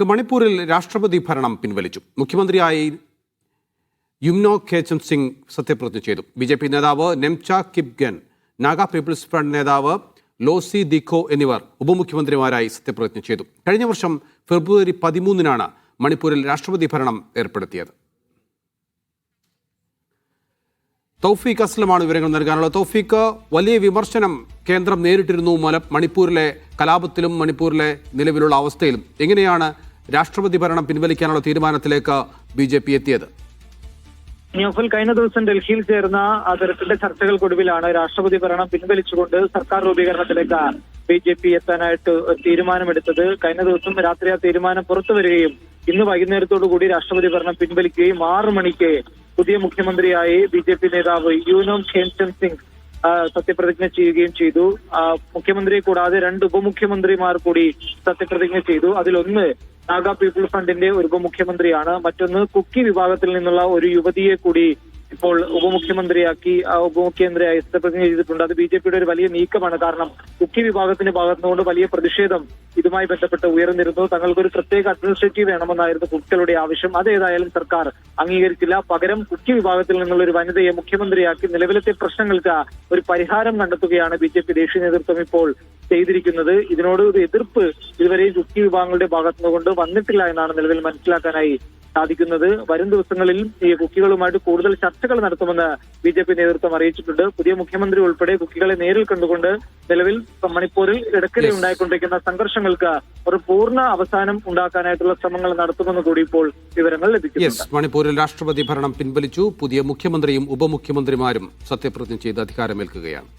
മണിപ്പൂരിൽ രാഷ്ട്രപതി ഭരണം പിൻവലിച്ചു. മുഖ്യമന്ത്രിയായി യുംനോ ഖേച്ചം സിംഗ് സത്യപ്രതിജ്ഞ ചെയ്തു. ബി.ജെ.പി. നേതാവ് നെംച കിപ്ഗൻ, നാഗ പീപ്പിൾസ് ഫ്രണ്ട് നേതാവ് ലോസി ദിഖോ എന്നിവർ ഉപമുഖ്യമന്ത്രിമാരായി സത്യപ്രതിജ്ഞ ചെയ്തു. കഴിഞ്ഞ വർഷം ഫെബ്രുവരി 13-നാണ് മണിപ്പൂരിൽ രാഷ്ട്രപതി ഭരണം ഏർപ്പെടുത്തിയത്. തൗഫീഖ് അസ്ലമാണ് വിവരങ്ങൾ നൽകാനുള്ളത്. തൗഫീഖ്, വലിയ വിമർശനം കേന്ദ്രം നേരിട്ടിരുന്നു മണിപ്പൂരിലെ കലാപത്തിലും മണിപ്പൂരിലെ നിലവിലുള്ള അവസ്ഥയിലും. എങ്ങനെയാണ് രാഷ്ട്രപതി ഭരണം പിൻവലിക്കാനുള്ള തീരുമാനത്തിലേക്ക് ബി.ജെ.പി. എത്തിയത്? ന്യൂഫൽ കഴിഞ്ഞ ദിവസം ഡൽഹിയിൽ ചേർന്ന തരത്തിലെ ചർച്ചകൾക്കൊടുവിലാണ് രാഷ്ട്രപതി ഭരണം പിൻവലിച്ചുകൊണ്ട് സർക്കാർ രൂപീകരണത്തിലേക്ക് ബി.ജെ.പി. എത്താനായിട്ട് തീരുമാനമെടുത്തത്. കഴിഞ്ഞ ദിവസം രാത്രി ആ തീരുമാനം പുറത്തു വരികയും ഇന്ന് വൈകുന്നേരത്തോടുകൂടി രാഷ്ട്രപതി ഭരണം പിൻവലിക്കുകയും 6 മണിക്ക് പുതിയ മുഖ്യമന്ത്രിയായി ബി.ജെ.പി. നേതാവ് യുംനോ ഖേച്ചം സിംഗ് സത്യപ്രതിജ്ഞ ചെയ്യുകയും ചെയ്തു. മുഖ്യമന്ത്രിയെ കൂടാതെ 2 ഉപമുഖ്യമന്ത്രിമാർ കൂടി സത്യപ്രതിജ്ഞ ചെയ്തു. അതിലൊന്ന് നാഗ പീപ്പിൾ ഫ്രണ്ടിന്റെ ഒരു ഉപമുഖ്യമന്ത്രിയാണ്. മറ്റൊന്ന് കുക്കി വിഭാഗത്തിൽ നിന്നുള്ള ഒരു യുവതിയെ കൂടി ഇപ്പോൾ ഉപമുഖ്യമന്ത്രിയായി സത്യപ്രതിജ്ഞ ചെയ്തിട്ടുണ്ട്. അത് ബി.ജെ.പിയുടെ ഒരു വലിയ നീക്കമാണ്. കാരണം കുക്കി വിഭാഗത്തിന്റെ ഭാഗത്തുനിന്നുകൊണ്ട് വലിയ പ്രതിഷേധം ഇതുമായി ബന്ധപ്പെട്ട് ഉയർന്നിരുന്നു. തങ്ങൾക്കൊരു പ്രത്യേക അഡ്മിനിസ്ട്രേറ്റീവ് വേണമെന്നായിരുന്നു കുക്കികളുടെ ആവശ്യം. അതേതായാലും സർക്കാർ അംഗീകരിച്ചില്ല. പകരം കുക്കി വിഭാഗത്തിൽ നിന്നുള്ള ഒരു വനിതയെ മുഖ്യമന്ത്രിയാക്കി നിലവിലത്തെ പ്രശ്നങ്ങൾക്ക് ഒരു പരിഹാരം കണ്ടെത്തുകയാണ് ബി.ജെ.പി. ദേശീയ നേതൃത്വം ഇപ്പോൾ ചെയ്തിരിക്കുന്നത്. ഇതിനോട് ഒരു എതിർപ്പ് ഇതുവരെയും കുക്കി വിഭാഗങ്ങളുടെ ഭാഗത്തുനിന്നുകൊണ്ട് വന്നിട്ടില്ല എന്നാണ് നിലവിൽ മനസ്സിലാക്കാനായി സാധിക്കുന്നത്. വരും ദിവസങ്ങളിൽ ഈ കുക്കികളുമായിട്ട് കൂടുതൽ ചർച്ചകൾ നടത്തുമെന്ന് ബി.ജെ.പി. നേതൃത്വം അറിയിച്ചിട്ടുണ്ട്. പുതിയ മുഖ്യമന്ത്രി ഉൾപ്പെടെ കുക്കികളെ നേരിൽ കണ്ടുകൊണ്ട് നിലവിൽ മണിപ്പൂരിൽ ഇടയ്ക്കിടെ ഉണ്ടായിക്കൊണ്ടിരിക്കുന്ന സംഘർഷങ്ങൾക്ക് ഒരു പൂർണ്ണ അവസാനം ഉണ്ടാക്കാനായിട്ടുള്ള ശ്രമങ്ങൾ നടത്തുമെന്ന് കൂടി ഇപ്പോൾ വിവരങ്ങൾ ലഭിക്കുന്നു. മണിപ്പൂരിൽ രാഷ്ട്രപതി ഭരണം പിൻവലിച്ചു. പുതിയ മുഖ്യമന്ത്രിയും ഉപമുഖ്യമന്ത്രിമാരും സത്യപ്രതിജ്ഞ ചെയ്ത് അധികാരമേൽക്കുകയാണ്.